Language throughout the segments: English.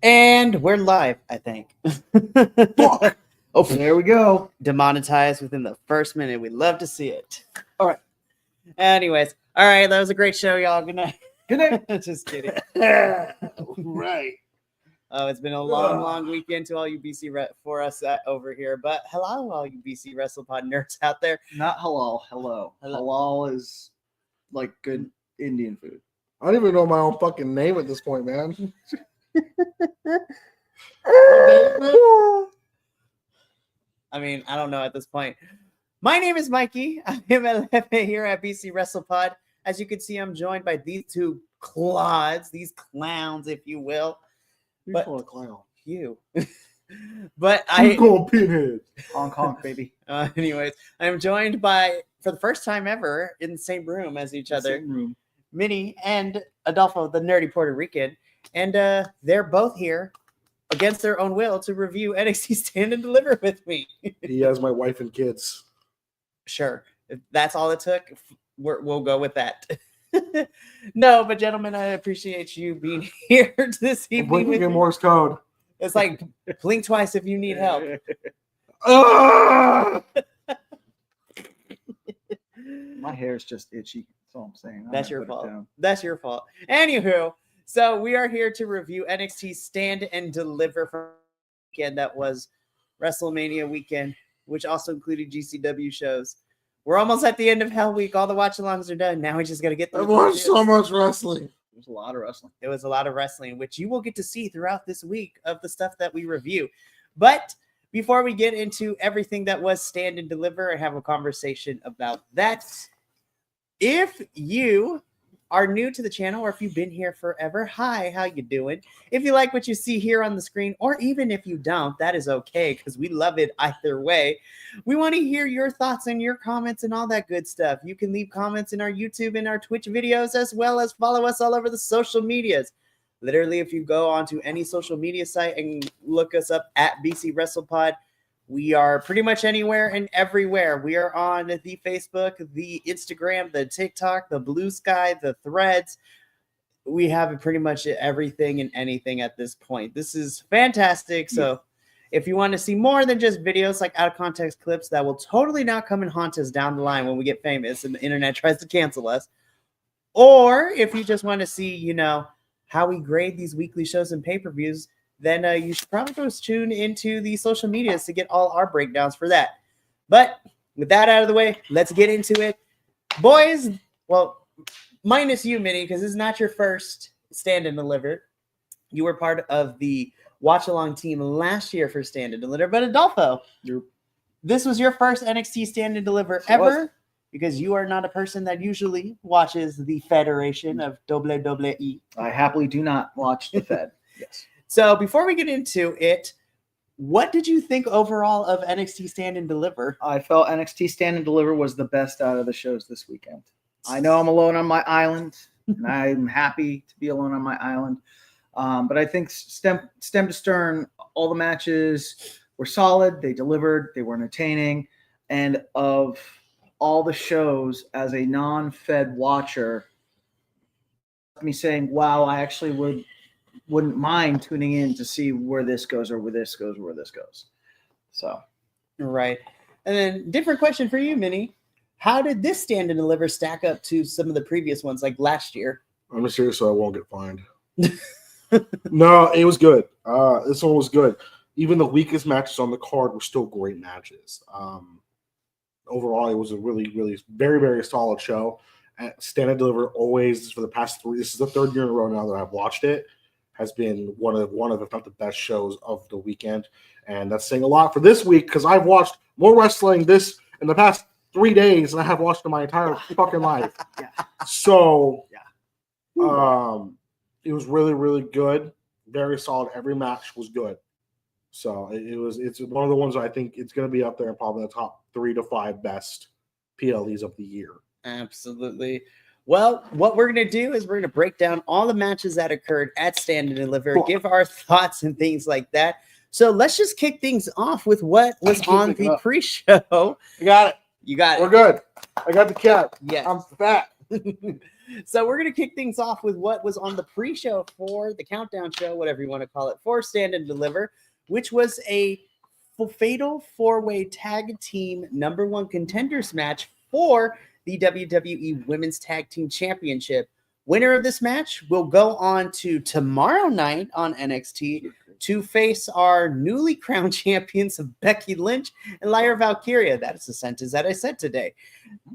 And we're live, I think. Fuck. Oh, There we go. demonetized within the first minute. We'd love to see it. All right. Anyways, all right. That was a great show, y'all. Good night. Good night. Just kidding. Right. Oh, it's been a long weekend to all you BC for us over here. But hello, all you BC WrestlePod nerds out there. Not halal. Hello. Halal is like good Indian food. I don't even know my own fucking name at this point, man. I mean, I don't know at this point. My name is Mikey. I am here at BC WrestlePod. As you can see, I'm joined by these two clods, these clowns, if you will. You call a clown. You. But You call pinhead. Hong Kong, baby. Anyways, I'm joined by, for the first time ever, in the same room as each other, Same room. Minnie and Adolfo, the nerdy Puerto Rican. And they're both here against their own will to review NXT Stand and Deliver with me. He has my wife and kids. Sure. If that's all it took, we'll go with that. No, but gentlemen, I appreciate you being here this I'm evening. blinking with in me. Morse code. It's like blink twice if you need help. Ah! My hair is just itchy. That's all I'm saying. That's your fault. That's your fault. Anywho, so we are here to review NXT Stand and Deliver for the weekend that was WrestleMania weekend, which also included GCW shows. We're almost at the end of Hell Week. All the watch-alongs are done. Now we just got to get I've through watched so much wrestling. There's a lot of wrestling. It was a lot of wrestling, which you will get to see throughout this week of the stuff that we review. But before we get into everything that was Stand and Deliver and have a conversation about that, if you are new to the channel or if you've been here forever, hi, how you doing? If you like what you see here on the screen, or even if you don't, that is okay because we love it either way. We want to hear your thoughts and your comments and all that good stuff. You can leave comments in our YouTube and our Twitch videos, as well as follow us all over the social medias. Literally, if you go onto any social media site and look us up at BC WrestlePod, we are pretty much anywhere and everywhere. We are on the Facebook, the Instagram, the TikTok, the Blue Sky, the Threads. We have pretty much everything and anything at this point. This is fantastic. So if you want to see more than just videos like out of context clips that will totally not come and haunt us down the line when we get famous and the internet tries to cancel us, or if you just want to see, how we grade these weekly shows and pay-per-views, then you should probably go tune into the social medias to get all our breakdowns for that. But with that out of the way, let's get into it. Boys, well, minus you, Minnie, because this is not your first Stand and Deliver. You were part of the watch-along team last year for Stand and Deliver. But Adolfo, this was your first NXT Stand and Deliver ever, because you are not a person that usually watches the Federation of WWE. I happily do not watch the Fed. Yes. So before we get into it, what did you think overall of NXT Stand and Deliver? I felt NXT Stand and Deliver was the best out of the shows this weekend. I know I'm alone on my island, and I'm happy to be alone on my island. But I think stem to stern, all the matches were solid. They delivered. They were entertaining. And of all the shows, as a non-Fed watcher, me saying, wow, I actually wouldn't mind tuning in to see where this goes or where this goes, where this goes. So, right. And then different question for you, Minnie. How did this Stand and Deliver stack up to some of the previous ones, like last year? I'm serious, so I won't get fined. No, it was good. This one was good. Even the weakest matches on the card were still great matches. Overall, it was a really, really very, very solid show. Stand and Deliver always, for the past this is the third year in a row now that I've watched it, has been one of if not the best shows of the weekend. And that's saying a lot for this week, because I've watched more wrestling this in the past 3 days than I have watched in my entire fucking life. yeah. So, it was really, really good. Very solid. Every match was good. So it's one of the ones I think it's going to be up there in probably the top 3 to 5 best PLEs of the year. Absolutely. Well, what we're going to do is we're going to break down all the matches that occurred at Stand and Deliver, give our thoughts and things like that. So let's just kick things off with what was on the pre-show. You got it. You got it. We're good. I got the cat. Yes. I'm fat. So we're going to kick things off with what was on the pre-show for the countdown show, whatever you want to call it, for Stand and Deliver, which was a fatal four-way tag team #1 contenders match for the WWE Women's Tag Team Championship. Winner of this match will go on to tomorrow night on NXT to face our newly crowned champions of Becky Lynch and Lyra Valkyria. That is the sentence that I said today.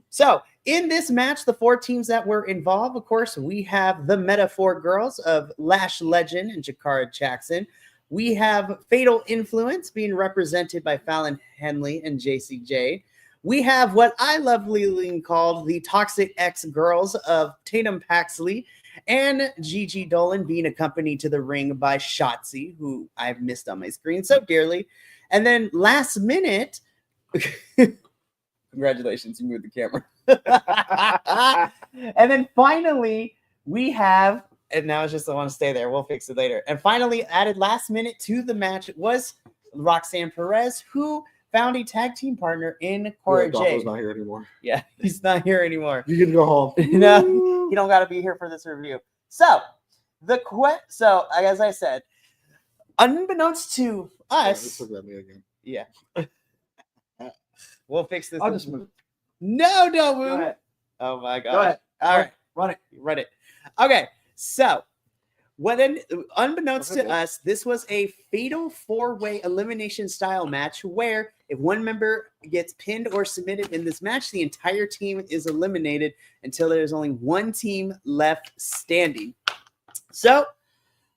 So in this match, the 4 teams that were involved, of course, we have the Metaphor Girls of Lash Legend and Jakara Jackson. We have Fatal Influence being represented by Fallon Henley and JCJ. We have what I lovingly called the Toxic X Girls of Tatum Paxley and Gigi Dolan being accompanied to the ring by Shotzi, who I've missed on my screen so dearly. And then last minute, congratulations, you moved the camera. And then finally, we have, and now it's just I want to stay there. We'll fix it later. And finally, added last minute to the match was Roxanne Perez, who found a tag team partner in Cora J. Not here anymore. Yeah, he's not here anymore. You can go home. No, you don't got to be here for this review. So, so as I said, unbeknownst to us, Look at me again. yeah, we'll fix this. I'll just move. No, don't move. Go ahead. Oh my god! Go ahead. All right, Run it. Okay, so unbeknownst to us, this was a fatal 4-way elimination style match where if one member gets pinned or submitted in this match, the entire team is eliminated until there's only one team left standing. So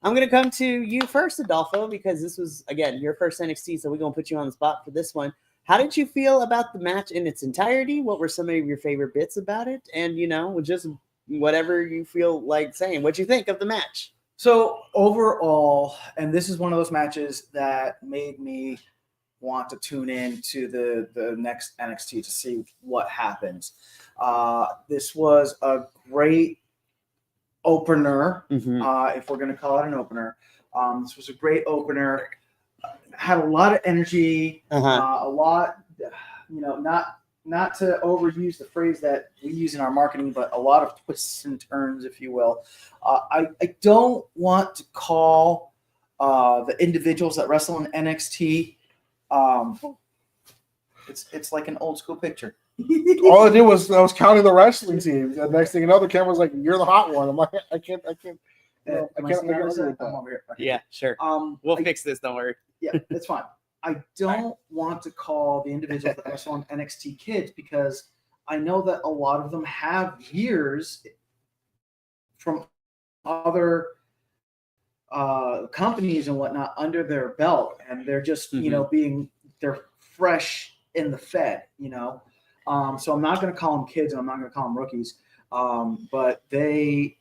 I'm going to come to you first, Adolfo, because this was, again, your first NXT, so we're going to put you on the spot for this one. How did you feel about the match in its entirety? What were some of your favorite bits about it? And, just whatever you feel like saying. What'd you think of the match? So overall, and this is one of those matches that made me want to tune in to the next NXT to see what happens. This was a great opener, if we're going to call it an opener. This was a great opener. Had a lot of energy, a lot, not to overuse the phrase that we use in our marketing, but a lot of twists and turns, if you will. I don't want to call the individuals that wrestle in NXT. It's like an old school picture. All I did was I was counting the wrestling team. The next thing you know, the camera's like, "You're the hot one." I'm like, I can't. I can't I'm over here. Okay. Yeah, sure. We'll fix this. Don't worry. Yeah, it's fine. I don't want to call the individuals that wrestle on NXT kids because I know that a lot of them have years from other companies and whatnot under their belt, and they're just they're fresh in the Fed, So I'm not going to call them kids and I'm not going to call them rookies, but they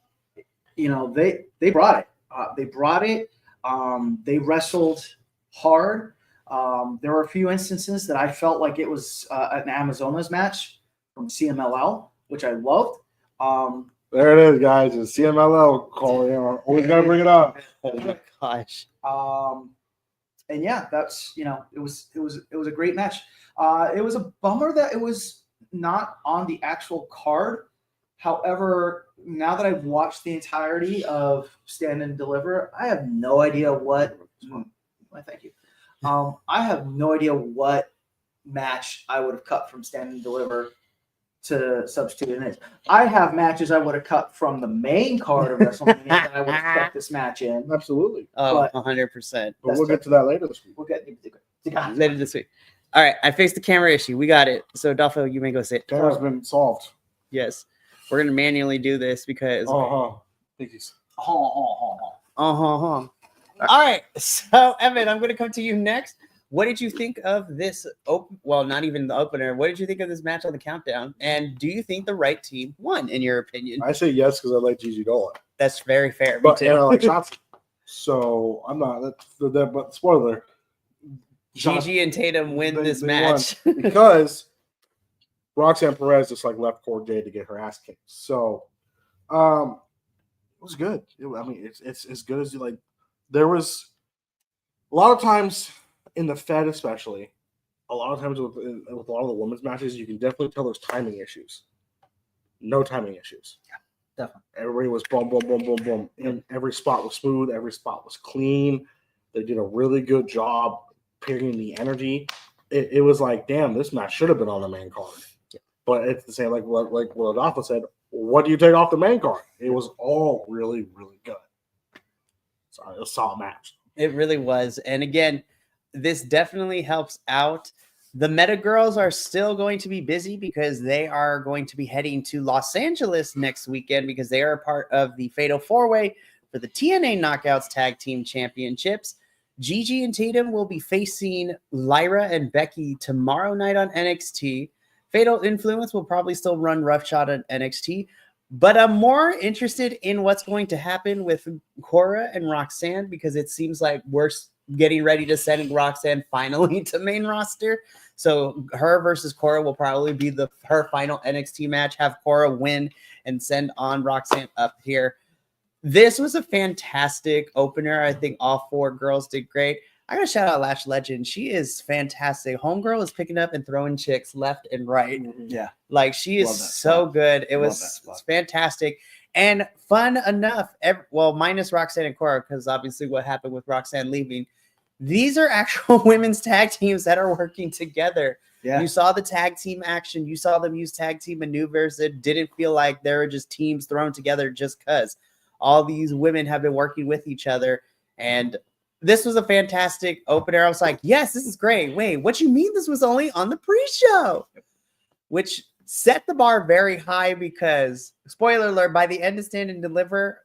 brought it. They brought it. They wrestled hard. There were a few instances that I felt like it was an Amazonas match from CMLL, which I loved. There it is, guys. It's CMLL calling. Always gotta bring it up. Oh my gosh. And yeah, that's it was a great match. It was a bummer that it was not on the actual card. However, now that I've watched the entirety of Stand and Deliver, I have no idea what. Thank you. I have no idea what match I would have cut from Stand and Deliver to substitute in it. I have matches I would have cut from the main card of WrestleMania that I would have cut this match in. Absolutely. Oh, 100%. But we'll get to that later this week. We'll get later this week. All right, I fixed the camera issue. We got it. So, Adolfo, you may go sit. Camera's been solved. Yes. We're going to manually do this because... Thanks. All right. So, Evan, I'm going to come to you next. What did you think of this? Well, not even the opener. What did you think of this match on the countdown? And do you think the right team won, in your opinion? I say yes because I like Gigi Dolan. That's very fair. But I like Shotzi. So I'm not. But spoiler. Gigi and Tatum win this match because Roxanne Perez just left Core J to get her ass kicked. So, it was good. It's as good as you like. There was a lot of times in the Fed, especially, a lot of times with a lot of the women's matches, you can definitely tell there's timing issues. No timing issues. Definitely. Everybody was boom, boom, boom, boom, boom. And every spot was smooth. Every spot was clean. They did a really good job picking the energy. It was like, damn, this match should have been on the main card. Yeah. But it's the same, like what Adolfo said, what do you take off the main card? It was all really, really good. So it was a solid match. It really was. And again, this definitely helps out. The Meta Girls are still going to be busy because they are going to be heading to Los Angeles next weekend because they are a part of the Fatal 4-Way for the TNA Knockouts Tag Team Championships. Gigi and Tatum will be facing Lyra and Becky tomorrow night on NXT. Fatal Influence will probably still run roughshod on NXT. But I'm more interested in what's going to happen with Cora and Roxanne because it seems like we're getting ready to send Roxanne finally to main roster. So her versus Cora will probably be her final NXT match. Have Cora win and send on Roxanne up here. This was a fantastic opener. I think all 4 girls did great. I gotta shout out Lash Legend. She is fantastic. Homegirl is picking up and throwing chicks left and right. Yeah. Like she is so good. It was fantastic and fun enough. Minus Roxanne and Cora, because obviously what happened with Roxanne leaving. These are actual women's tag teams that are working together. Yeah. You saw the tag team action. You saw them use tag team maneuvers. It didn't feel like they were just teams thrown together just because. All these women have been working with each other. And this was a fantastic opener. I was like, yes, this is great. Wait, what you mean this was only on the pre-show? Which set the bar very high because, spoiler alert, by the end of Stand and Deliver,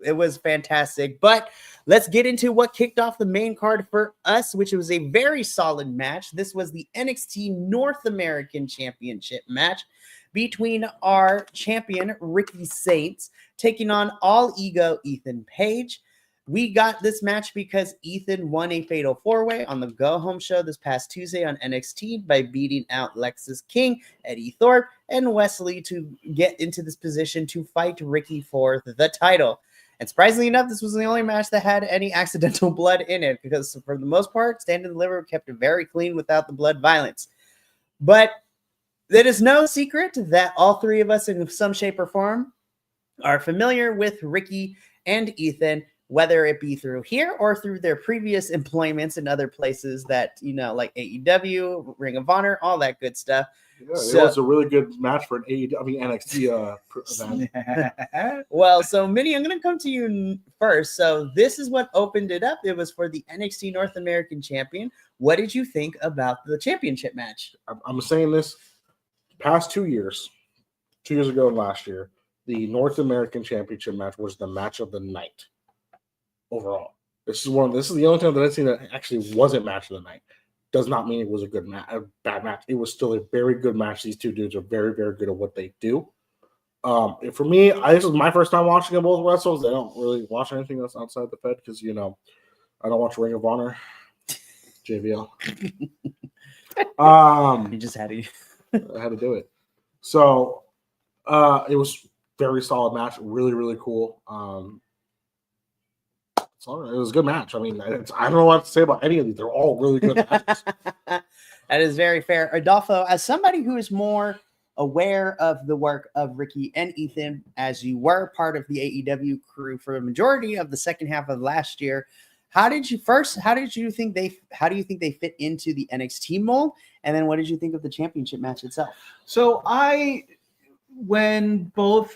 it was fantastic. But let's get into what kicked off the main card for us, which was a very solid match. This was the NXT North American Championship match between our champion, Ricky Saints, taking on All Ego Ethan Page. We got this match because Ethan won a Fatal 4-Way on the Go Home show this past Tuesday on NXT by beating out Lexus King, Eddie Thorpe, and Wesley to get into this position to fight Ricky for the title. And surprisingly enough, this was the only match that had any accidental blood in it because for the most part, Stand and Deliver kept it very clean without the blood violence. But it is no secret that all 3 of us in some shape or form are familiar with Ricky and Ethan, whether it be through here or through their previous employments in other places that, like AEW, Ring of Honor, all that good stuff. Yeah, it was a really good match for an NXT event. Well, so Minnie, I'm going to come to you first. So this is what opened it up. It was for the NXT North American Champion. What did you think about the championship match? I'm saying this past 2 years, 2 years ago and last year, the North American Championship match was the match of the night. Overall, this is the only time that I've seen that actually wasn't match of the night. Does not mean it was a bad match. It was still a very good match. These 2 dudes are very, very good at what they do. For me, this was my first time watching them both wrestle. I don't really watch anything else outside the Fed because I don't watch Ring of Honor, JVL. You just had to. I had to do it. So it was very solid match. Really, really cool. It was a good match. I mean, I don't know what to say about any of these. They're all really good matches. That is very fair. Adolfo, as somebody who is more aware of the work of Ricky and Ethan, as you were part of the AEW crew for a majority of the second half of last year, how do you think they fit into the NXT mold? And then what did you think of the championship match itself? So when both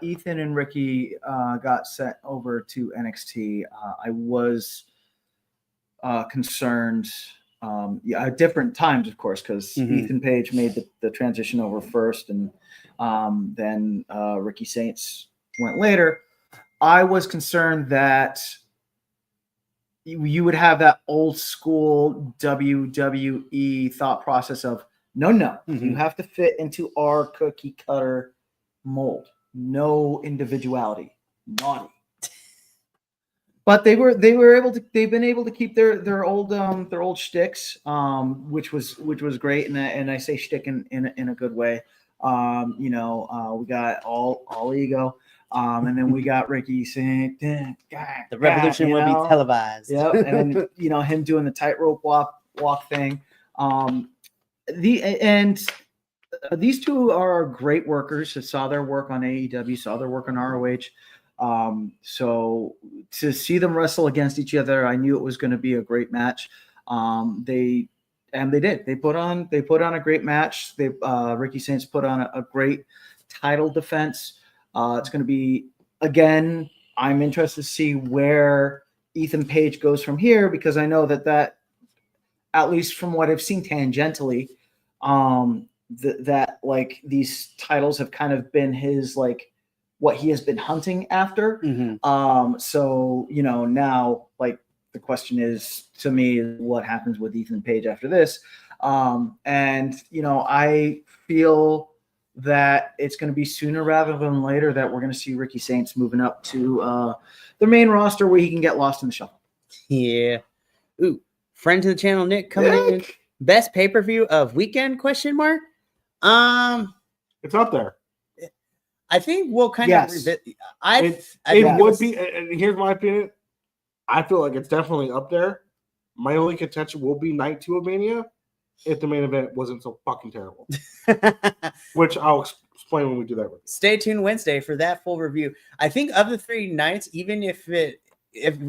Ethan and Ricky got sent over to NXT, I was concerned. At different times, of course, because Ethan Page made the transition over first, and then Ricky Saints went later. I was concerned that you would have that old school WWE thought process of, no, you have to fit into our cookie cutter mold. No individuality. Naughty. But they've been able to keep their old shticks, which was great, and I say shtick in a good way. We got all ego, and then we got Ricky saying the revolution will be televised. Yeah, and then him doing the tightrope walk thing. these two are great workers. I saw their work on AEW, saw their work on ROH. So to see them wrestle against each other, I knew it was going to be a great match. They did. They put on a great match. Ricky Saints put on a great title defense. It's going to be, again, I'm interested to see where Ethan Page goes from here, because I know that at least from what I've seen tangentially, that like these titles have kind of been his, like, what he has been hunting after. So, now, like, the question is, to me, what happens with Ethan Page after this? I feel that it's going to be sooner rather than later that we're going to see Ricky Saints moving up to the main roster where he can get lost in the shuffle. Yeah. Ooh, friend to the channel, Nick, coming in. Best pay-per-view of weekend, question mark? It's up there. I think we'll kind of revisit. It would be, and here's my opinion. I feel like it's definitely up there. My only contention will be night 2 of Mania if the main event wasn't so fucking terrible. Which I'll explain when we do that. Stay tuned Wednesday for that full review. I think of the 3 nights, even if we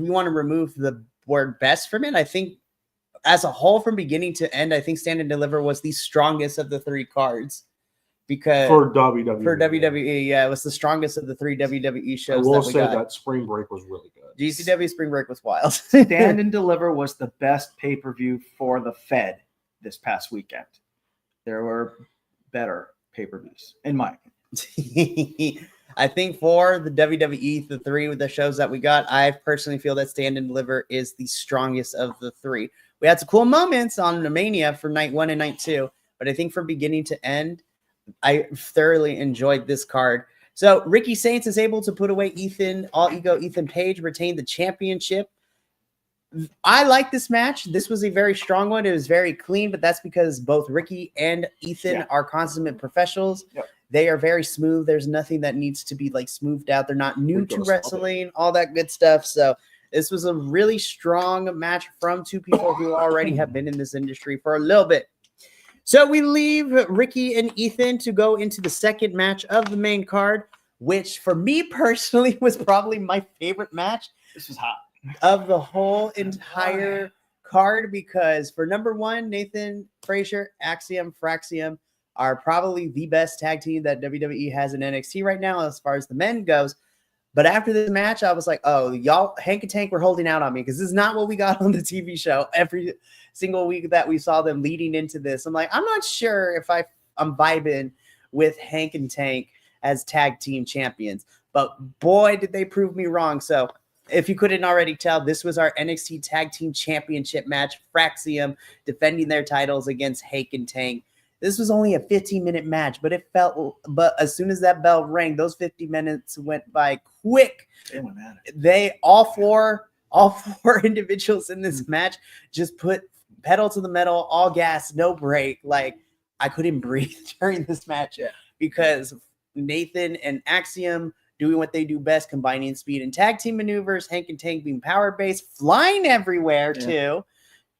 want to remove the word best from it, I think as a whole from beginning to end, I think Stand and Deliver was the strongest of the 3 cards. Because for WWE. For WWE, yeah, it was the strongest of the 3 WWE shows. I will say that Spring Break was really good. GCW Spring Break was wild. Stand and Deliver was the best pay-per-view for the Fed this past weekend. There were better pay-per-views, in my opinion. I think for the WWE, the 3 with the shows that we got, I personally feel that Stand and Deliver is the strongest of the 3. We had some cool moments on the Mania for night 1 and night 2, but I think from beginning to end, I thoroughly enjoyed this card. So Ricky Saints is able to put away All Ego Ethan Page, retain the championship. I like this match. This was a very strong one. It was very clean, but that's because both Ricky and Ethan are consummate professionals. Yep. They are very smooth. There's nothing that needs to be like smoothed out. They're not new to wrestling, all that good stuff. So this was a really strong match from 2 people who already have been in this industry for a little bit. So we leave Ricky and Ethan to go into the second match of the main card, which for me personally was probably my favorite match. This was hot. Of the whole entire card, because for number 1, Nathan Frazier, Axiom, Fraxium are probably the best tag team that WWE has in NXT right now as far as the men goes. But after this match, I was like, oh, y'all, Hank and Tank were holding out on me, because this is not what we got on the TV show every single week that we saw them leading into this. I'm like, I'm not sure if I'm vibing with Hank and Tank as tag team champions. But boy, did they prove me wrong. So if you couldn't already tell, this was our NXT Tag Team Championship match. Fraxium defending their titles against Hank and Tank. This was only a 15-minute match, but as soon as that bell rang, those 50 minutes went by quick. All four individuals in this match just put pedal to the metal, all gas, no break. Like, I couldn't breathe during this match because Nathan and Axiom doing what they do best, combining speed and tag team maneuvers, Hank and Tank being power-based, flying everywhere too.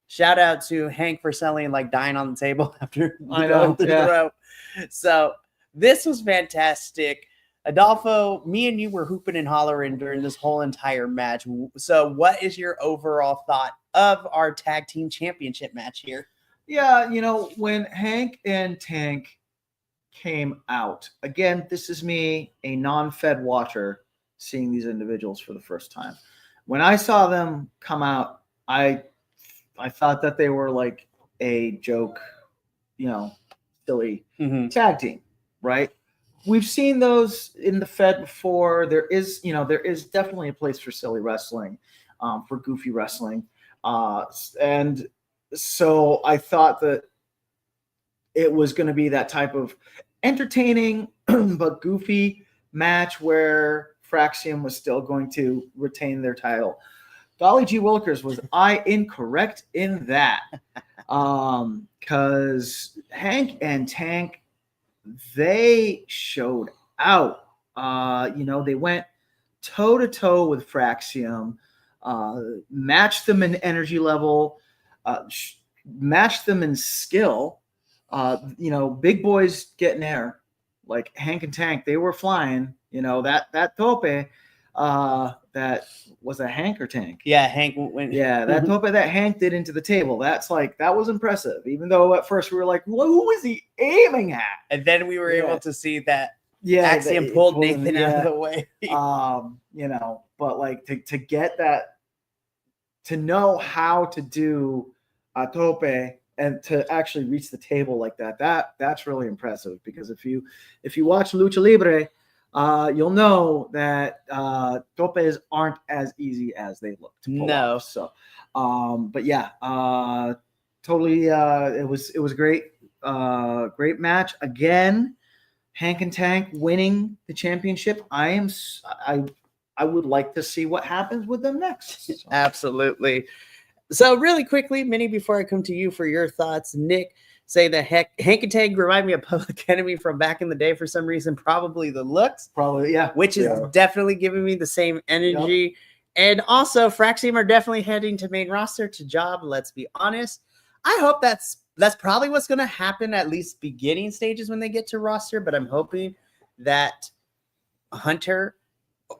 Shout out to Hank for selling, like, dying on the table after the rope. So this was fantastic. Adolfo, me and you were hooping and hollering during this whole entire match. So what is your overall thought of our tag team championship match here? Yeah, when Hank and Tank came out, again, this is me, a non-Fed watcher, seeing these individuals for the first time. When I saw them come out, I thought that they were like a joke, silly tag team, right? We've seen those in the Fed before. There is definitely a place for silly wrestling, for goofy wrestling. And so I thought that it was going to be that type of entertaining but goofy match where Fraxium was still going to retain their title. Golly gee willikers, was I incorrect in that? Because Hank and Tank, they showed out. They went toe-to-toe with Fraxium, matched them in energy level, matched them in skill, big boys getting air, like Hank and Tank, they were flying. That tope, that was a Hank or Tank. Yeah, Hank went. Yeah, that tope that Hank did into the table. That was impressive. Even though at first we were like, well, who is he aiming at? And then we were able to see that Axiom that pulled Nathan out of the way. But like to get that, to know how to do a tope and to actually reach the table like that's really impressive. Because if you watch Lucha Libre, you'll know that topes aren't as easy as they look to pull off. So, but yeah, totally. It was great. Great match again. Hank and Tank winning the championship. I would like to see what happens with them next. So. Absolutely. So really quickly, Minnie, before I come to you for your thoughts, Nick, say that Hank and Tank remind me of Public Enemy from back in the day for some reason, probably the looks. Probably, yeah. Which is definitely giving me the same energy. Yep. And also, Fraxium are definitely heading to main roster to job, let's be honest. I hope that's probably what's going to happen, at least beginning stages when they get to roster, but I'm hoping that Hunter,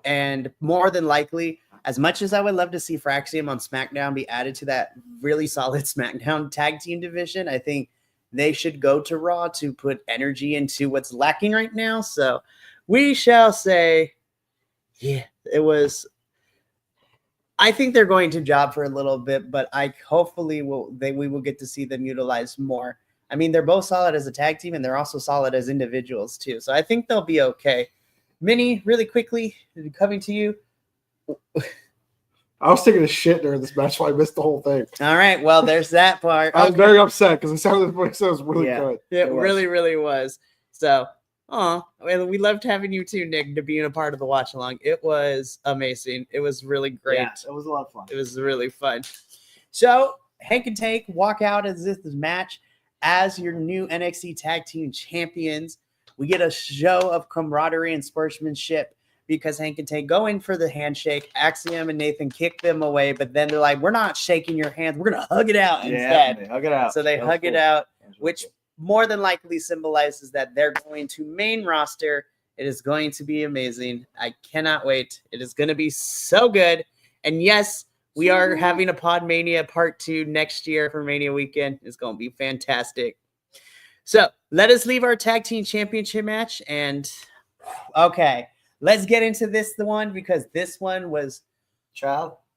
and more than likely, as much as I would love to see Fraxium on SmackDown be added to that really solid SmackDown tag team division, I think they should go to Raw to put energy into what's lacking right now. So we shall say, yeah, it was. I think they're going to job for a little bit, but hopefully we will get to see them utilized more. I mean, they're both solid as a tag team, and they're also solid as individuals too. So I think they'll be okay. Minnie, really quickly, coming to you. I was taking a shit during this match, so I missed the whole thing. All right, well, there's that part. I was very upset because the sound of the voice was really good. It really, really was. So, we loved having you too, Nick, to being a part of the watch along. It was amazing. It was really great. Yeah, it was a lot of fun. It was really fun. So, Hank and Tank walk out as this match as your new NXT Tag Team Champions. We get a show of camaraderie and sportsmanship because Hank and Tank go in for the handshake. Axiom and Nathan kick them away, but then they're like, we're not shaking your hands. We're going to hug it out instead. They hug it out. So they hug it out, which more than likely symbolizes that they're going to main roster. It is going to be amazing. I cannot wait. It is going to be so good. And yes, we are having a Podmania Part 2 next year for Mania Weekend. It's going to be fantastic. So let us leave our tag team championship match. And okay, let's get into the one because this one was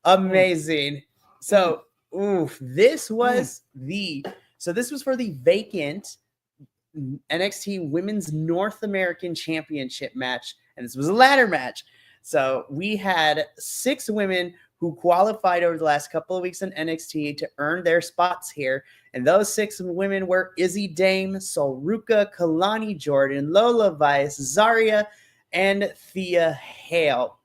amazing. So this was this was for the vacant NXT Women's North American Championship match. And this was a ladder match. So we had 6 women who qualified over the last couple of weeks in NXT to earn their spots here. And those 6 women were Izzy Dame, Solruka, Kalani Jordan, Lola Vice, Zarya, and Thea Hale.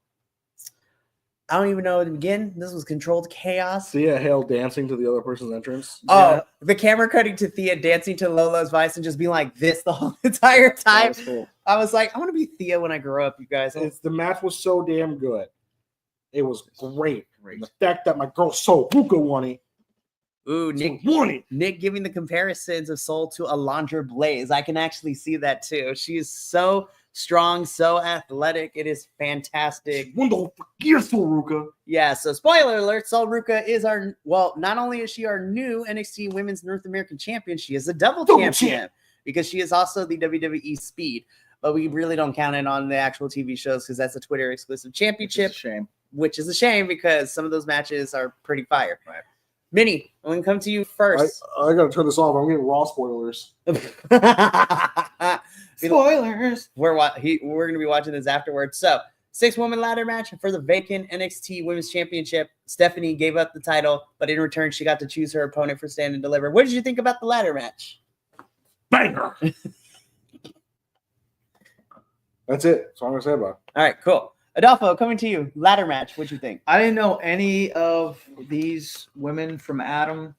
I don't even know where to begin. This was controlled chaos. Thea Hale dancing to the other person's entrance. Oh, the camera cutting to Thea dancing to Lola's Vice and just being like this the whole entire time. That was cool. I was like, I want to be Thea when I grow up, you guys. The match was so damn good. It was great. The fact that my girl Solruka won it. Ooh, Nick giving the comparisons of Soul to Alondra Blaze. I can actually see that too. She is so strong, so athletic. It is fantastic. Solruka. Yeah, so spoiler alert, Solruka is not only is she our new NXT Women's North American Champion, she is a double champion because she is also the WWE Speed. But we really don't count it on the actual TV shows because that's a Twitter exclusive championship. Which is a shame because some of those matches are pretty fire. Right. Minnie, I'm going to come to you first. I got to turn this off. I'm getting Raw spoilers. Spoilers. We're going to be watching this afterwards. So, 6-woman ladder match for the vacant NXT Women's Championship. Stephanie gave up the title, but in return, she got to choose her opponent for Stand and Deliver. What did you think about the ladder match? Banger. That's it. That's all I'm going to say about it. All right, cool. Adolfo, coming to you. Ladder match. What'd you think? I didn't know any of these women from Adam.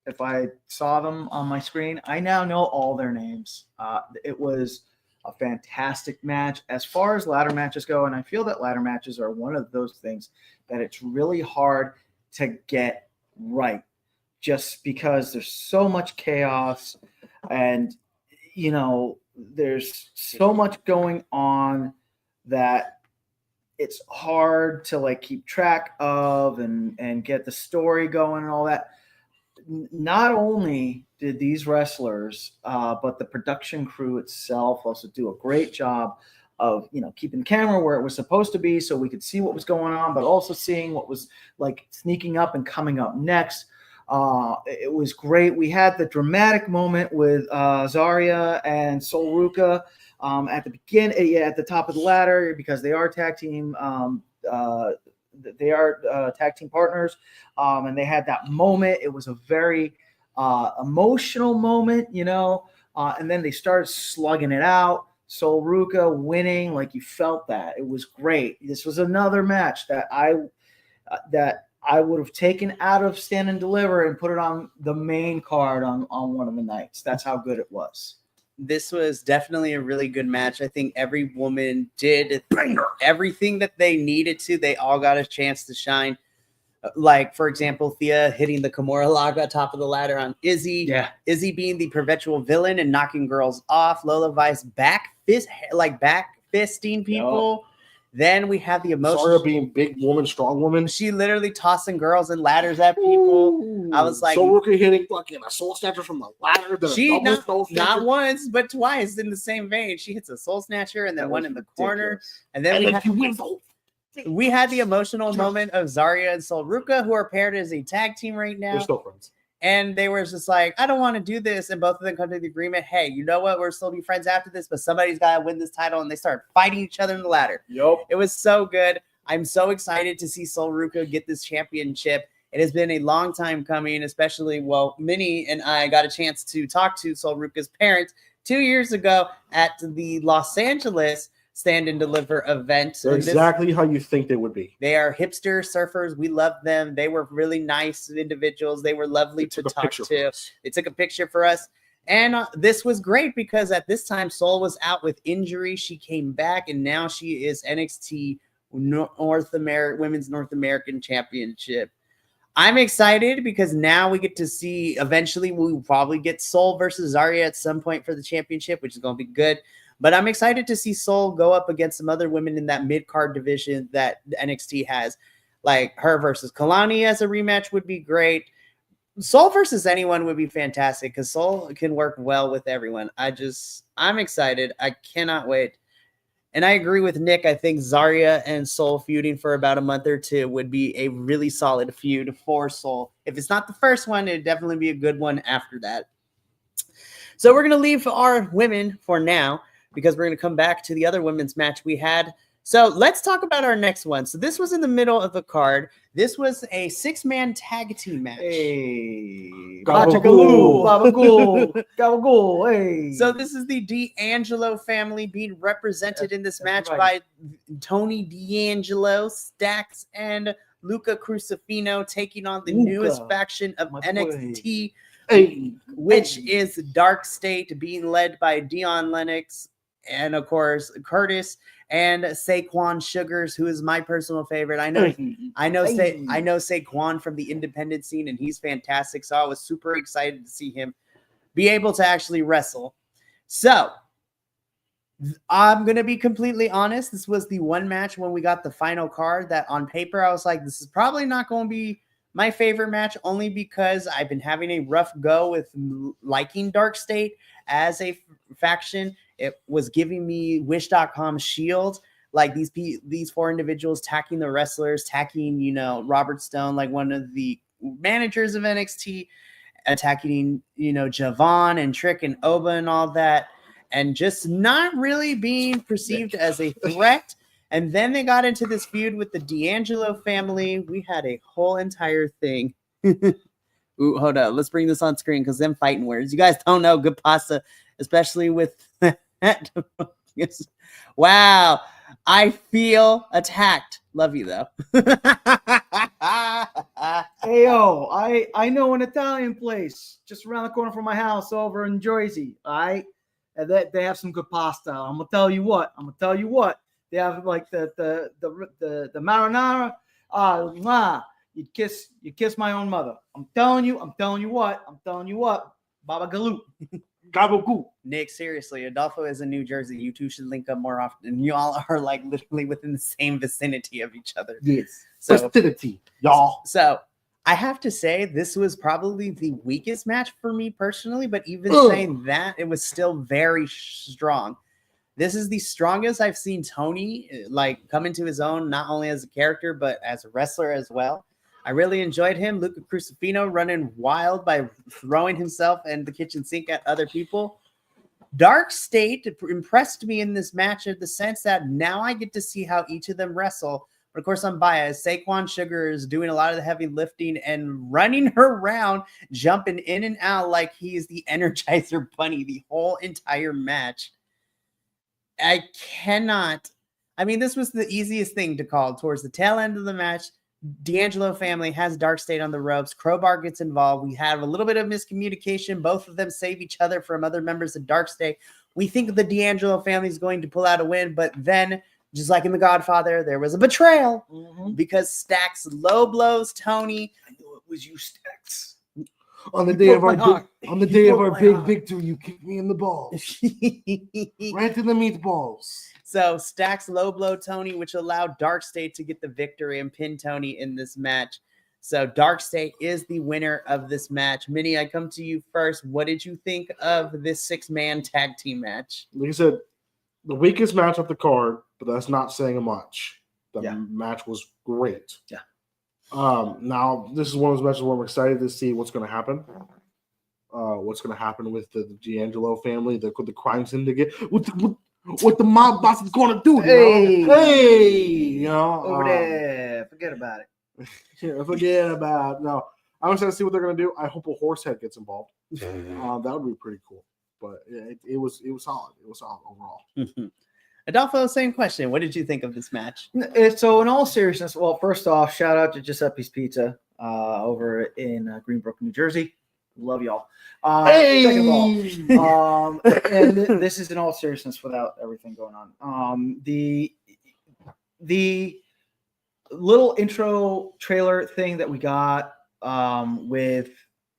If I saw them on my screen, I now know all their names. It was a fantastic match as far as ladder matches go. And I feel that ladder matches are one of those things that it's really hard to get right just because there's so much chaos. And, there's so much going on that it's hard to like keep track of and get the story going and all that. Not only did these wrestlers, but the production crew itself also do a great job of, keeping the camera where it was supposed to be so we could see what was going on, but also seeing what was like sneaking up and coming up next. It was great. We had the dramatic moment with Zarya and Sol Ruka at the beginning, at the top of the ladder, because they are tag team. They are tag team partners, and they had that moment. It was a very emotional moment, and then they started slugging it out. Sol Ruka winning, like you felt that. It was great. This was another match that I would have taken out of Stand and Deliver and put it on the main card on one of the nights. That's how good it was. This was definitely a really good match. I think every woman did everything that they needed to. They all got a chance to shine. Like, for example, Thea hitting the Kimura Laga top of the ladder on Izzy. Yeah. Izzy being the perpetual villain and knocking girls off. Lola Vice back fisting people. Yep. Then we have the emotion. Zarya being big woman, strong woman. She literally tossing girls and ladders at people. Ooh. I was like, Sol Ruka hitting fucking a soul snatcher from the ladder. She not once, but twice in the same vein. She hits a soul snatcher and then one in the corner. And then we had the emotional moment of Zarya and Sol Ruka, who are paired as a tag team right now. They're still friends. And they were just like, I don't want to do this. And both of them come to the agreement, hey, you know what? We're still be friends after this, but somebody's got to win this title. And they start fighting each other in the ladder. Yep. It was so good. I'm so excited to see Sol Ruka get this championship. It has been a long time coming, especially, Minnie and I got a chance to talk to Sol Ruka's parents 2 years ago at the Los Angeles Stand and Deliver event. They're exactly how you think they would be. They are hipster surfers. We love them. They were really nice individuals. They were lovely to talk to. They took a picture for us. And this was great because at this time, Sol was out with injury. She came back, and now she is NXT Women's North American Championship. I'm excited because now we get to see, eventually we'll probably get Sol versus Zarya at some point for the championship, which is going to be good. But I'm excited to see Sol go up against some other women in that mid-card division that NXT has. Like her versus Kalani as a rematch would be great. Sol versus anyone would be fantastic because Sol can work well with everyone. I'm excited. I cannot wait. And I agree with Nick. I think Zarya and Sol feuding for about a month or two would be a really solid feud for Sol. If it's not the first one, it'd definitely be a good one after that. So we're going to leave our women for now, because we're going to come back to the other women's match we had. So let's talk about our next one. So this was in the middle of the card. This was a 6-man tag team match. Hey. Gabagool. Hey. So this is the D'Angelo family being represented in this match by Tony D'Angelo, Stax, and Luca Crucifino taking on the newest faction of NXT, which is Dark State, being led by Dion Lennox and, of course, Curtis and Saquon Sugars, who is my personal favorite. I know Saquon from the independent scene, and he's fantastic. So I was super excited to see him be able to actually wrestle. So I'm going to be completely honest. This was the one match when we got the final card that on paper, I was like, this is probably not going to be my favorite match, only because I've been having a rough go with liking Dark State as a faction. It was giving me Wish.com Shield, like these four individuals attacking the wrestlers, attacking, Robert Stone, like one of the managers of NXT, attacking, Javon and Trick and Oba and all that, and just not really being perceived as a threat. And then they got into this feud with the D'Angelo family. We had a whole entire thing. Ooh, hold up. Let's bring this on screen because them fighting words. You guys don't know good pasta, especially with that. Wow. I feel attacked. Love you, though. Hey, yo, I know an Italian place just around the corner from my house over in Jersey. All right. And they have some good pasta. I'm going to tell you what. They have like the marinara. You kiss my own mother. I'm telling you what. Baba Galoot. Gabagool. Nick, seriously, Adolfo is in New Jersey. You two should link up more often. You all are like literally within the same vicinity of each other. Yes. So, Festivity, y'all. So I have to say this was probably the weakest match for me personally, but even saying that, it was still very strong. This is the strongest I've seen Tony like come into his own, not only as a character, but as a wrestler as well. I really enjoyed him. Luca Crucifino running wild by throwing himself and the kitchen sink at other people. Dark State impressed me in this match in the sense that now I get to see how each of them wrestle. But of course, I'm biased. Saquon Sugar is doing a lot of the heavy lifting and running her around, jumping in and out like he is the Energizer Bunny the whole entire match. I mean, this was the easiest thing to call towards the tail end of the match. D'Angelo family has Dark State on the ropes. Crowbar gets involved. We have a little bit of miscommunication. Both of them save each other from other members of Dark State. We think the D'Angelo family is going to pull out a win, but then, just like in The Godfather, there was a betrayal because Stax low blows Tony. I knew it was you, Stax. On the day of our big victory, you kicked me in the balls. Right in the meatballs. So Stax low blow Tony, which allowed Dark State to get the victory and pin Tony in this match. So Dark State is the winner of this match. Minnie, I come to you first. What did you think of this 6-man tag team match? Like I said, the weakest match of the card, but that's not saying much. The match was great. Yeah. Now, this is one of those matches where I'm excited to see what's going to happen. What's going to happen with the D'Angelo family, the crime syndicate, what the mob boss is going to do. Over there. Forget about it. No, I'm excited to see what they're going to do. I hope a horse head gets involved. That would be pretty cool. But it was solid. It was solid overall. Adolfo, same question. What did you think of this match? So in all seriousness, well, first off, shout out to Giuseppe's Pizza over in Greenbrook, New Jersey. Love y'all. Second of all, and this is in all seriousness without everything going on. The little intro trailer thing that we got with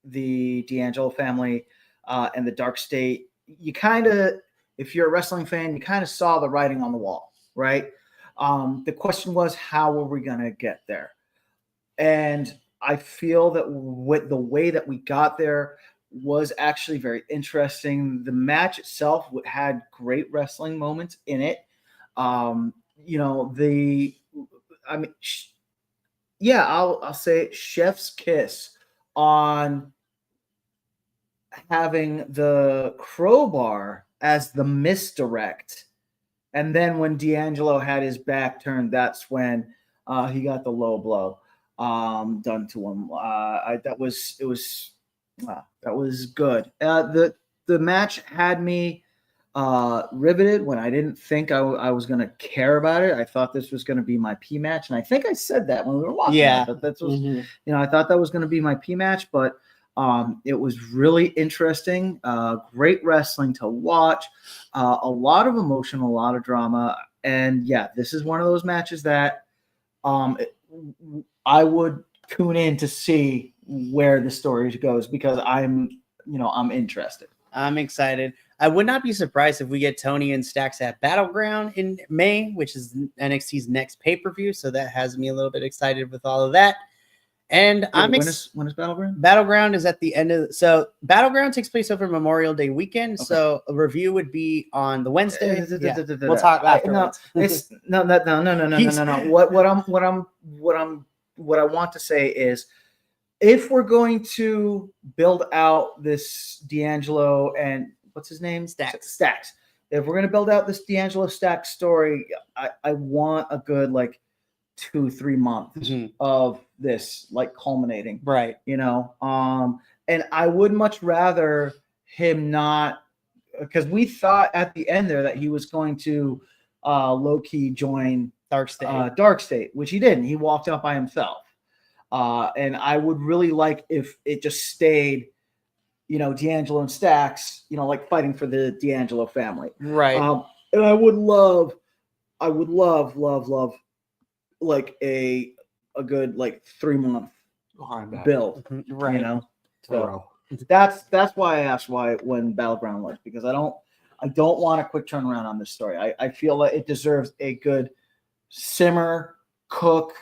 the D'Angelo family and the Dark State, you kind of, if you're a wrestling fan, you kind of saw the writing on the wall, right? The question was, how are we going to get there? And I feel that with the way that we got there was actually very interesting. The match itself had great wrestling moments in it. I'll say it, chef's kiss on having the crowbar as the misdirect. And then when D'Angelo had his back turned, that's when he got the low blow done to him. That was good. The match had me riveted when I didn't think I was going to care about it. I thought this was going to be my P match, and I think I said that when we were watching. Yeah, I thought that was going to be my P match, but it was really interesting. Great wrestling to watch. A lot of emotion, a lot of drama, and yeah, this is one of those matches that I would tune in to see where the story goes because I'm interested. I'm excited. I would not be surprised if we get Tony and Stax at Battleground in May, which is NXT's next pay-per-view. So that has me a little bit excited with all of that. And when is Battleground? Battleground is at the end of Battleground takes place over Memorial Day weekend. Okay. So a review would be on the Wednesday. We'll talk afterwards. No. What I want to say is, if we're going to build out this D'Angelo and what's his name? Stax. If we're going to build out this D'Angelo Stax story, I want a good 2-3 months of this culminating. Right. And I would much rather him not, because we thought at the end there that he was going to low-key join Dark State, which he didn't. He walked out by himself. And I would really like if it just stayed, D'Angelo and Stax, fighting for the D'Angelo family. Right. And I would love a good 3-month build. Right. So That's why I asked when Battleground was, because I don't want a quick turnaround on this story. I feel like it deserves a good simmer, cook,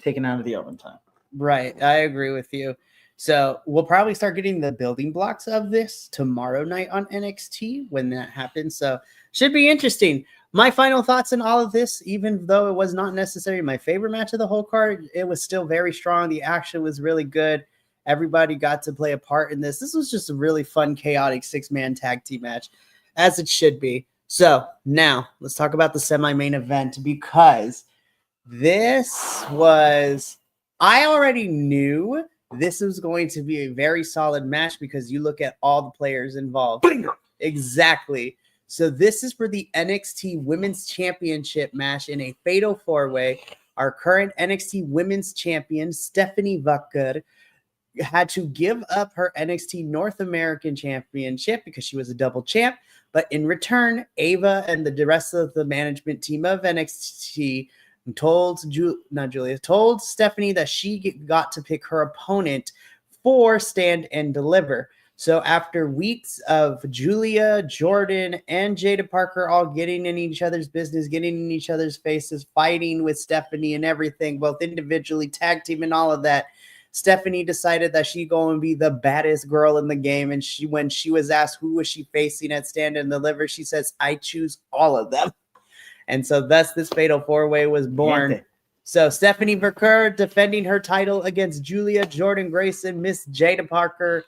taken out of the oven time. Right. I agree with you. So we'll probably start getting the building blocks of this tomorrow night on NXT when that happens. So should be interesting. My final thoughts on all of this, even though it was not necessarily my favorite match of the whole card, it was still very strong. The action was really good. Everybody got to play a part in this. This was just a really fun, chaotic 6-man tag team match, as it should be. So now let's talk about the semi-main event, because this was, I already knew this was going to be a very solid match because you look at all the players involved. Bingo. Exactly. So this is for the NXT Women's Championship match in a fatal 4-way. Our current NXT Women's Champion, Stephanie Vaquer, had to give up her NXT North American Championship because she was a double champ. But in return, Ava and the rest of the management team of NXT told Stephanie that she got to pick her opponent for Stand and Deliver. So after weeks of Julia, Jordan, and Jada Parker all getting in each other's business, getting in each other's faces, fighting with Stephanie and everything, both individually, tag team, and all of that, Stephanie decided that she's going to be the baddest girl in the game. And when she was asked who was she facing at Stand and Deliver, she says, I choose all of them. And so thus this fatal 4-way was born. So Stephanie Vaquer defending her title against Julia, Jordan Grayson, Miss Jada Parker.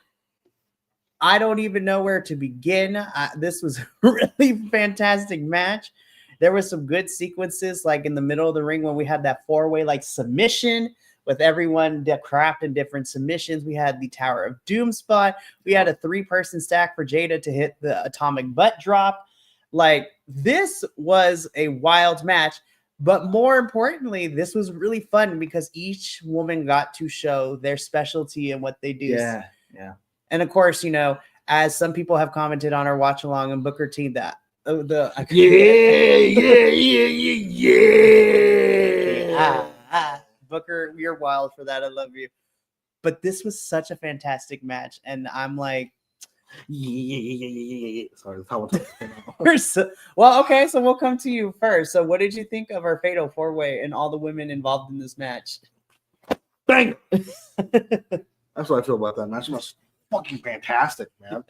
I don't even know where to begin. This was a really fantastic match. There were some good sequences, like in the middle of the ring when we had that 4-way like submission with everyone crafting different submissions. We had the Tower of Doom spot. We had a 3-person stack for Jada to hit the atomic butt drop. Like, this was a wild match. But more importantly, this was really fun because each woman got to show their specialty and what they do. Yeah. And of course, you know, as some people have commented on our watch along and Booker T, that Yeah. Booker, you're wild for that. I love you. But this was such a fantastic match, and I'm like, Sorry, that's how well, okay, so we'll come to you first. So, what did you think of our fatal 4-way and all the women involved in this match? Bang! That's what I feel about that match. It was fucking fantastic, man.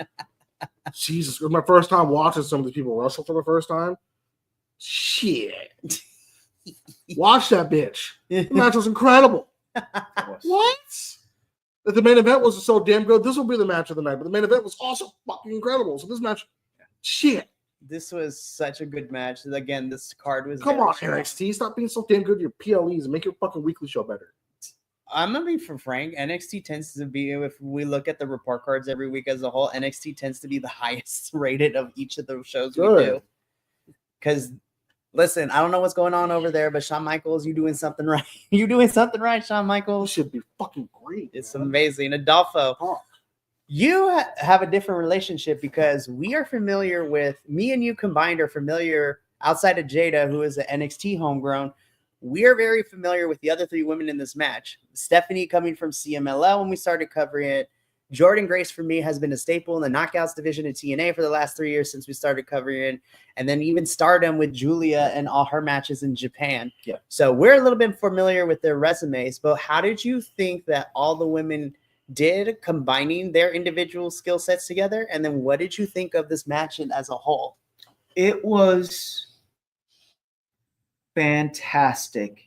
Jesus, it was my first time watching some of these people wrestle for the first time. Shit. Watch that bitch. The match was incredible. What? If the main event was so damn good, this will be the match of the night. But the main event was also fucking incredible. So this match, shit. This was such a good match. Again, this card was. Come on, NXT. Stop being so damn good at your PLEs and make your fucking weekly show better. I'm gonna be frank. NXT tends to be, if we look at the report cards every week as a whole, NXT tends to be the highest rated of each of the shows we do. Because, listen, I don't know what's going on over there, but Shawn Michaels, you doing something right. You doing something right, Shawn Michaels. Should be fucking great. It's amazing. Adolfo, you have a different relationship because we are familiar with, me and you combined are familiar outside of Jada, who is an NXT homegrown. We are very familiar with the other 3 women in this match. Stephanie coming from CMLL when we started covering it. Jordan Grace, for me, has been a staple in the Knockouts division at TNA for the last 3 years since we started covering it. And then even Stardom with Julia and all her matches in Japan. Yeah. So we're a little bit familiar with their resumes. But how did you think that all the women did combining their individual skill sets together? And then what did you think of this match as a whole? It was fantastic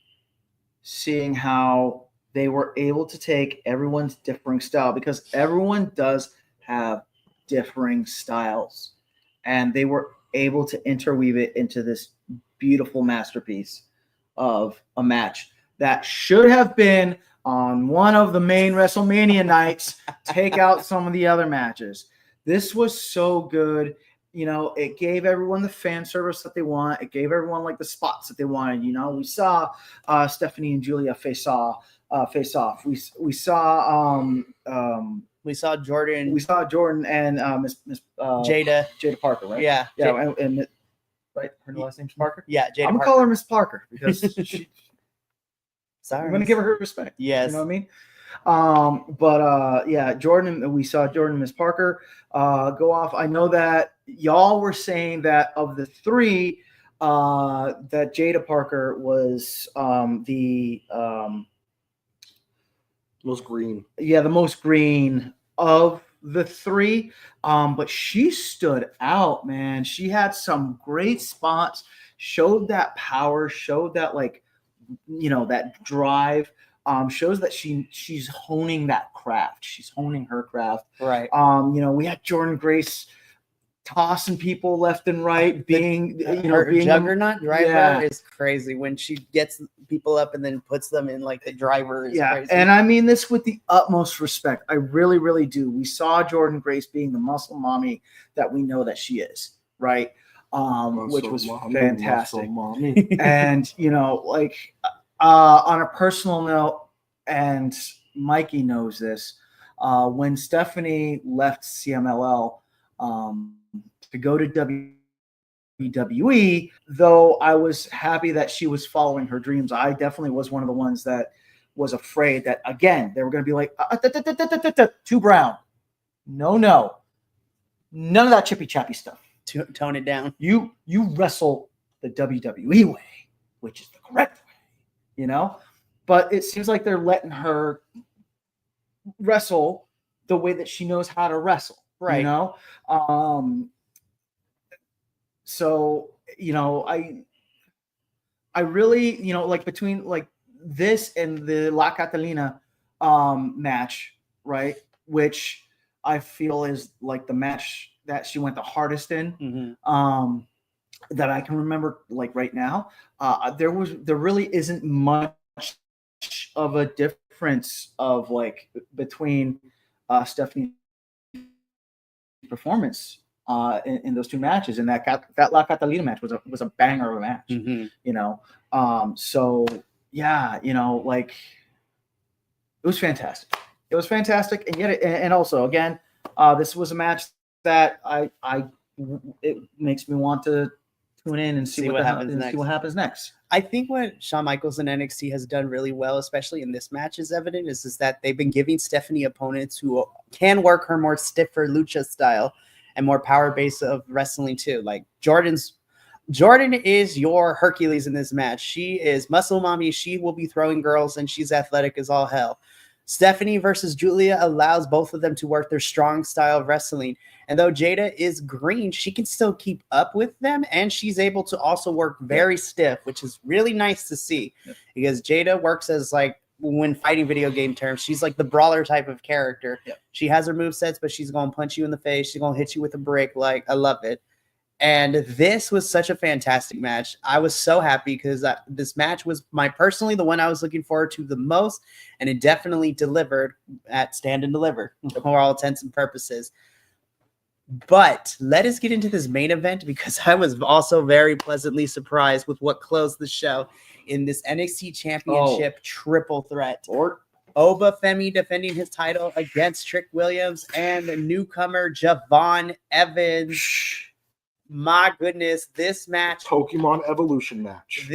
seeing how they were able to take everyone's differing style, because everyone does have differing styles, and they were able to interweave it into this beautiful masterpiece of a match that should have been on one of the main WrestleMania nights. Take out some of the other matches. This was so good. You know, it gave everyone the fan service that they want. It gave everyone like the spots that they wanted. You know, we saw Stephanie and Julia face off. We saw Jordan. We saw Jordan and Miss Jada Parker, right? Yeah. And right, her last name's Parker. Yeah, Jada. I'm gonna call her Miss Parker because I'm Sorry, gonna give her respect. Yes. You know what I mean? Yeah, Jordan, we saw Jordan and Miss Parker go off. I know that y'all were saying that of the three, that Jada Parker was the Most green. the most green of the three. But she stood out, man. She had some great spots, showed that power, showed that that drive. Shows that she's honing that craft. She's honing her craft. Right. We had Jordan Grace tossing people left and right, being her being juggernaut driver Yeah. is crazy when she gets people up and then puts them in like the driver is crazy. And I mean this with the utmost respect. I really, really do. We saw Jordan Grace being the muscle mommy that we know that she is, right? Which was fantastic. And on a personal note, and Mikey knows this, when Stephanie left CMLL to go to WWE, though I was happy that she was following her dreams, I definitely was one of the ones that was afraid that, again, they were going to be like, too brown. No. None of that chippy-chappy stuff. Tone it down. You wrestle the WWE way, which is the correct way, But it seems like they're letting her wrestle the way that she knows how to wrestle, right? So I really, between this and the La Catalina match, right, which I feel is the match that she went the hardest in, that I can remember right now. There really isn't much of a difference of between Stephanie's performance in those two matches, and that La Catalina match was a banger of a match. So yeah, it was fantastic. It was fantastic, and yet, and also again, this was a match that it makes me want to tune in and see what happens next. I think what Shawn Michaels and NXT has done really well, especially in this match, is evident is that they've been giving Stephanie opponents who can work her more stiffer lucha style and more power base of wrestling too. Like Jordan is your Hercules in this match. She is muscle mommy. She will be throwing girls, and she's athletic as all hell. Stephanie versus Julia allows both of them to work their strong style of wrestling. And though Jada is green, she can still keep up with them, and she's able to also work very stiff, which is really nice to see. Because Jada works as when fighting video game terms, she's like the brawler type of character. She has her movesets, but she's going to punch you in the face. She's going to hit you with a brick. I love it. And this was such a fantastic match. I was so happy because this match was personally the one I was looking forward to the most, and it definitely delivered at Stand and Deliver for all intents and purposes. But let us get into this main event, because I was also very pleasantly surprised with what closed the show in this NXT Championship triple threat. Oba Femi defending his title against Trick Williams and the newcomer Javon Evans. My goodness, this match. Pokemon Evolution match.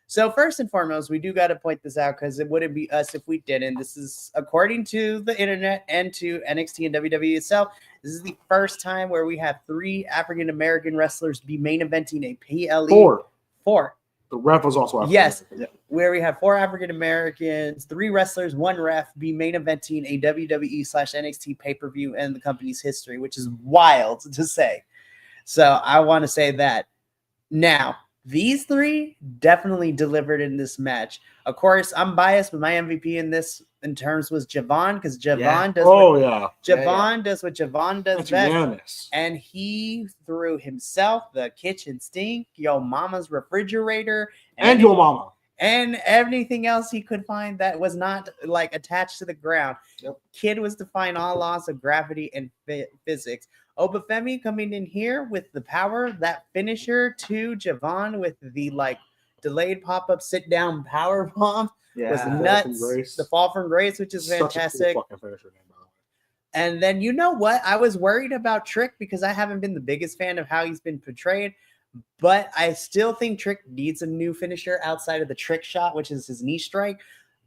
So first and foremost, we do got to point this out because it wouldn't be us if we didn't. This is according to the internet and to NXT and WWE itself. This is the first time where we have 3 African-American wrestlers be main eventing a PLE. 4. The ref was also Yes, where we have 4 African-Americans, 3 wrestlers, 1 ref be main eventing a WWE/NXT pay-per-view in the company's history, which is wild to say. So I want to say that. Now, these 3 definitely delivered in this match. Of course, I'm biased, but my MVP in this in terms was Javon, because Javon does does what Javon does best. And he threw himself, the kitchen sink, your mama's refrigerator, and your mama. And everything else he could find that was not attached to the ground. Kid was defying all laws of gravity and physics. Obafemi coming in here with the power, that finisher to Javon with the delayed pop-up sit-down power bomb was nuts. The fall from grace, which is fantastic. Cool fucking finisher name, by the way. And then you know what? I was worried about Trick because I haven't been the biggest fan of how he's been portrayed. But I still think Trick needs a new finisher outside of the trick shot, which is his knee strike.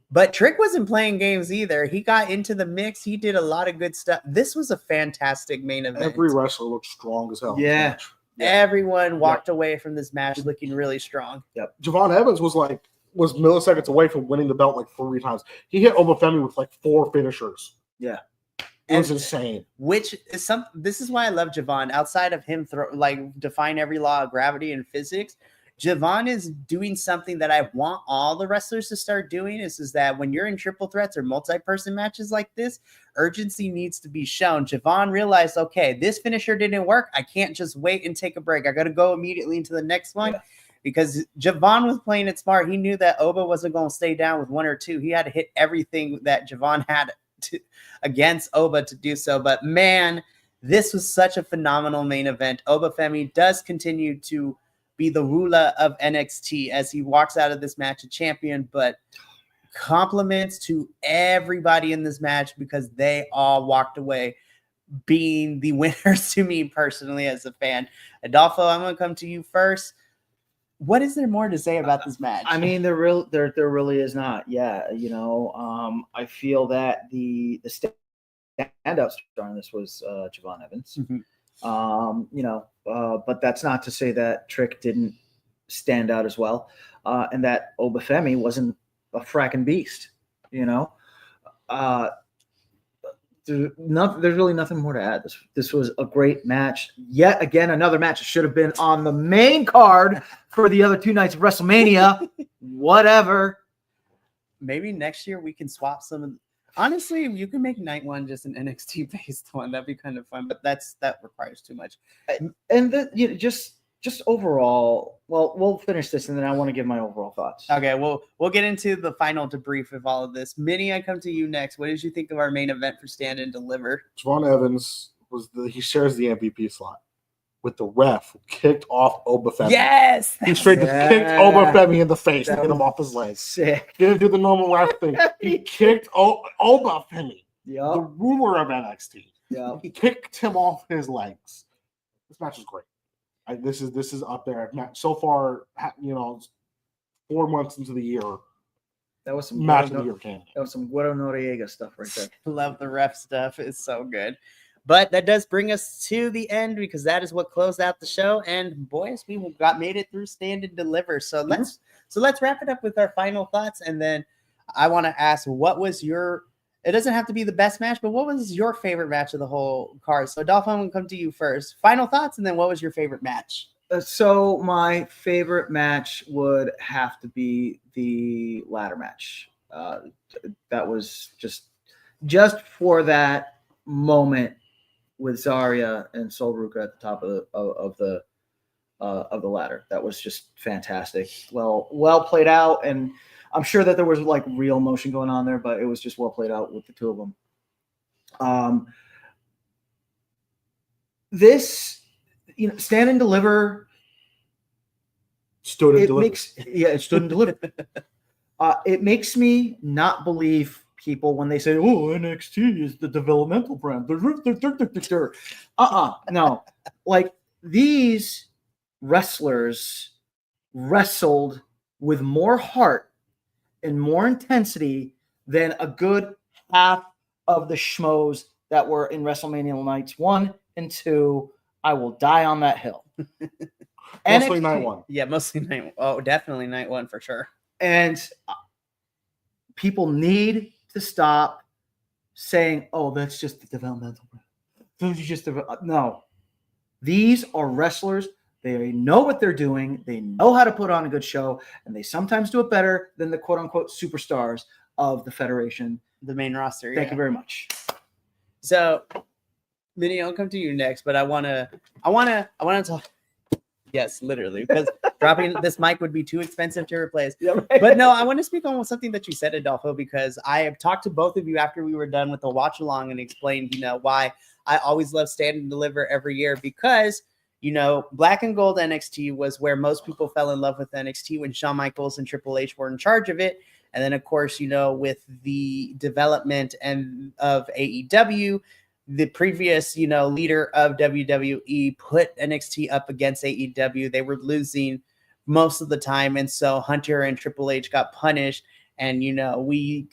But Trick wasn't playing games either. He got into the mix. He did a lot of good stuff. This was a fantastic main event. Every wrestler looked strong as hell. in this Yeah. match. Everyone walked away from this match looking really strong. Javon Evans was milliseconds away from winning the belt like 3 times. He hit Obafemi with like 4 finishers. Yeah. It was insane. Which is this is why I love Javon. Outside of him defying every law of gravity and physics, Javon is doing something that I want all the wrestlers to start doing is that when you're in triple threats or multi-person matches like this, urgency needs to be shown. Javon realized, okay, this finisher didn't work. I can't just wait and take a break. I got to go immediately into the next one because Javon was playing it smart. He knew that Oba wasn't going to stay down with 1 or 2. He had to hit everything that Javon had against Oba to do so. But man, this was such a phenomenal main event. Obafemi does continue to be the ruler of NXT as he walks out of this match a champion, but compliments to everybody in this match because they all walked away being the winners to me personally as a fan. Adolfo, I'm going to come to you first. What is there more to say about this match? I mean, there really is not. Yeah, I feel that the stand-up star on this was Javon Evans. Mhm. But that's not to say that Trick didn't stand out as well, and that Obafemi wasn't a fracking beast. There's really nothing more to add. This was a great match. Yet again, another match that should have been on the main card for the other 2 nights of WrestleMania. Whatever. Maybe next year we can swap some of. Honestly, you can make night 1 just an NXT based one. That'd be kind of fun, but that requires too much. And just overall, well, we'll finish this and then I want to give my overall thoughts. Okay, we'll get into the final debrief of all of this. Minnie, I come to you next. What did you think of our main event for Stand and Deliver? Javon Evans he shares the MVP slot with the ref who kicked off Obafemi. Yes, He straight kicked Obafemi in the face and hit him off his legs. Sick. Didn't do the normal ref thing. He kicked Obafemi, the Yep. ruler of NXT. Yep. He kicked him off his legs. This match is great. This is up there. So far, 4 months into the year, That was some match of the year candidate. That was some Guero Noriega stuff right there. Love the ref stuff. It's so good. But that does bring us to the end because that is what closed out the show. And boys, we made it through Stand and Deliver. So let's wrap it up with our final thoughts. And then I want to ask, what was it doesn't have to be the best match, but what was your favorite match of the whole card? So Adolfo, I'm going to come to you first. Final thoughts, and then what was your favorite match? So my favorite match would have to be the ladder match. That was just for that moment with Zarya and Solbruka at the top of the ladder. That was just fantastic. Well played out, and I'm sure that there was like real emotion going on there, but it was just well played out with the 2 of them. This, Stand and Deliver. Stood and delivered. It stood and delivered. It makes me not believe people when they say, "Oh, NXT is the developmental brand." No, like these wrestlers wrestled with more heart and more intensity than a good half of the schmoes that were in WrestleMania nights 1 and 2. I will die on that hill. Mostly NXT, night 1. Yeah, mostly night. Oh, definitely night 1 for sure. And people need to stop saying, "Oh, that's just the developmental brand." No. These are wrestlers. They know what they're doing. They know how to put on a good show, and they sometimes do it better than the quote-unquote superstars of the Federation. The main roster. Thank you very much. So, Minnie, I'll come to you next, but I want to talk. Yes, literally, because dropping this mic would be too expensive to replace. Yeah, right. But no, I want to speak on something that you said, Adolfo, because I have talked to both of you after we were done with the watch along and explained, why I always love Stand and Deliver every year because, Black and Gold NXT was where most people fell in love with NXT when Shawn Michaels and Triple H were in charge of it. And then, of course, with the development of AEW, the previous, leader of WWE put NXT up against AEW. They were losing most of the time. And so Hunter and Triple H got punished. And, a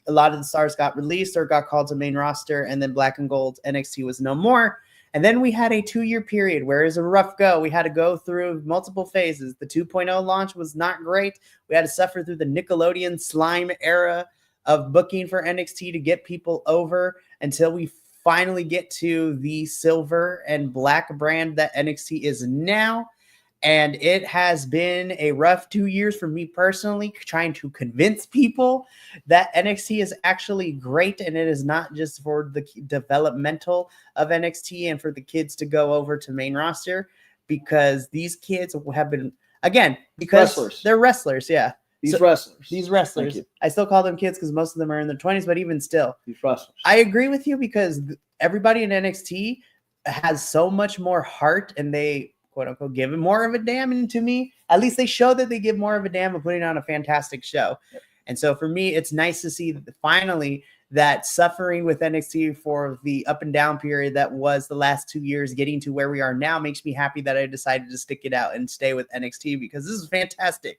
lot of the stars got released or got called to main roster, and then Black and Gold NXT was no more. And then we had a 2-year period where it was a rough go. We had to go through multiple phases. The 2.0 launch was not great. We had to suffer through the Nickelodeon slime era of booking for NXT to get people over until we finally get to the silver and black brand that NXT is now. And it has been a rough 2 years for me personally, trying to convince people that NXT is actually great, and it is not just for the developmental of NXT and for the kids to go over to main roster, because these kids have been, again, because Wrestlers. they're wrestlers, yeah. These wrestlers. These wrestlers. Thank you. I still call them kids because most of them are in their 20s, but even still. These wrestlers. I agree with you, because everybody in NXT has so much more heart, and they, quote unquote, give more of a damn. And to me, at least they show that they give more of a damn of putting on a fantastic show. Yep. And so for me, it's nice to see finally that suffering with NXT for the up and down period that was the last 2 years, getting to where we are now, makes me happy that I decided to stick it out and stay with NXT, because this is fantastic.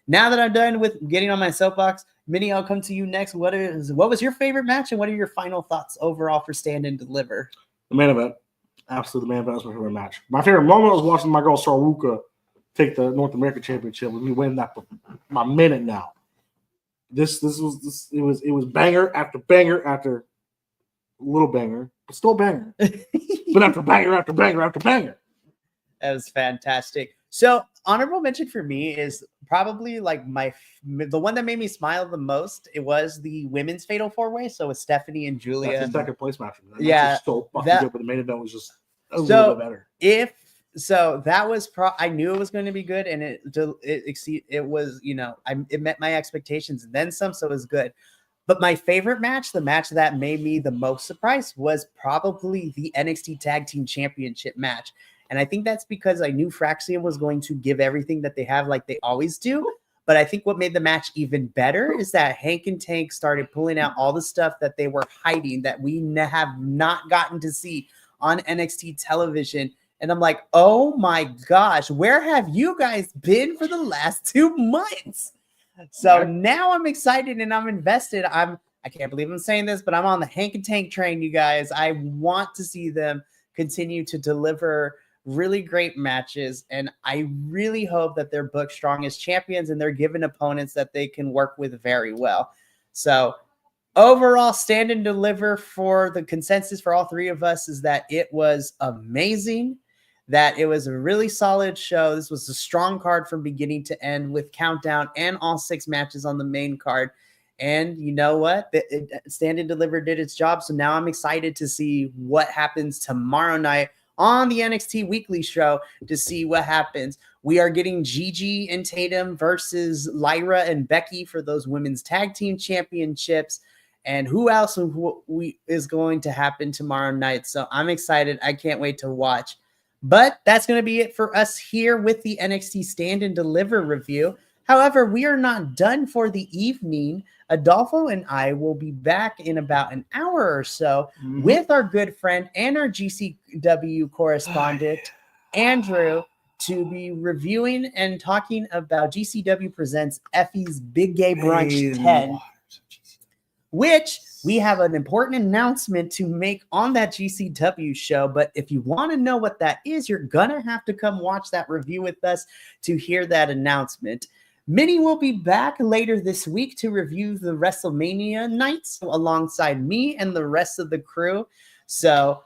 Now that I'm done with getting on my soapbox, Minnie, I'll come to you next. What was your favorite match, and what are your final thoughts overall for Stand and Deliver? The main event. Absolutely, the main event was my favorite match. My favorite moment was watching my girl Saruka take the North American Championship with me winning that for my minute now. It was banger after banger after little banger, but still banger. But after banger after banger after banger. That was fantastic. So honorable mention for me is probably like the one that made me smile the most. It was the women's fatal 4-way. So with Stephanie and Julia. That's the second place match. Yeah, so fucking good, but the main event was just a little bit better. That was I knew it was going to be good, and it was, it met my expectations and then some, so it was good. But my favorite match, the match that made me the most surprised, was probably the NXT Tag Team Championship match. And I think that's because I knew Fraxium was going to give everything that they have, like they always do. But I think what made the match even better is that Hank and Tank started pulling out all the stuff that they were hiding that we have not gotten to see on NXT television. And I'm like, oh my gosh, where have you guys been for the last 2 months? So now I'm excited and I'm invested. I can't believe I'm saying this, but I'm on the Hank and Tank train, you guys. I want to see them continue to deliver really great matches, and I really hope that they're booked strong as champions and they're given opponents that they can work with very well. So overall, Stand and Deliver, for the consensus for all three of us, is that it was amazing, that it was a really solid show. This was a strong card from beginning to end with countdown and all 6 matches on the main card. And you know what? Stand and Deliver did its job. So now I'm excited to see what happens tomorrow night on the NXT Weekly show, to see what happens. We are getting Gigi and Tatum versus Lyra and Becky for those women's tag team championships. And who else is going to happen tomorrow night? So I'm excited. I can't wait to watch. But that's going to be it for us here with the NXT Stand and Deliver review. However, we are not done for the evening. Adolfo and I will be back in about an hour or so with our good friend and our GCW correspondent, Andrew, to be reviewing and talking about GCW Presents Effie's Big Gay Brunch 10, which we have an important announcement to make on that GCW show. But if you want to know what that is, you're going to have to come watch that review with us to hear that announcement. Minnie will be back later this week to review the WrestleMania nights alongside me and the rest of the crew. So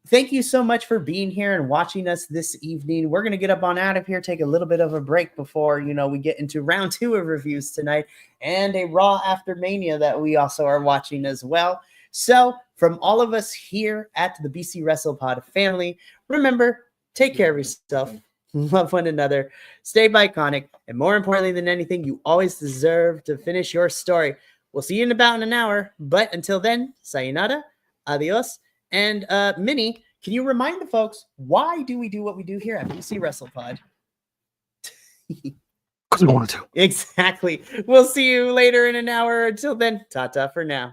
thank you so much for being here and watching us this evening. We're going to get up on out of here, take a little bit of a break before, we get into round 2 of reviews tonight, and a Raw after Mania that we also are watching as well. So from all of us here at the BC WrestlePod family, remember, take care of yourself. Love one another, stay Bi-Conic, and more importantly than anything, you always deserve to finish your story. We'll see you in about an hour, but until then, sayonara, adios, and Minnie, can you remind the folks, why do we do what we do here at BC WrestlePod? Because we wanted to. Exactly. We'll see you later in an hour. Until then, ta-ta for now.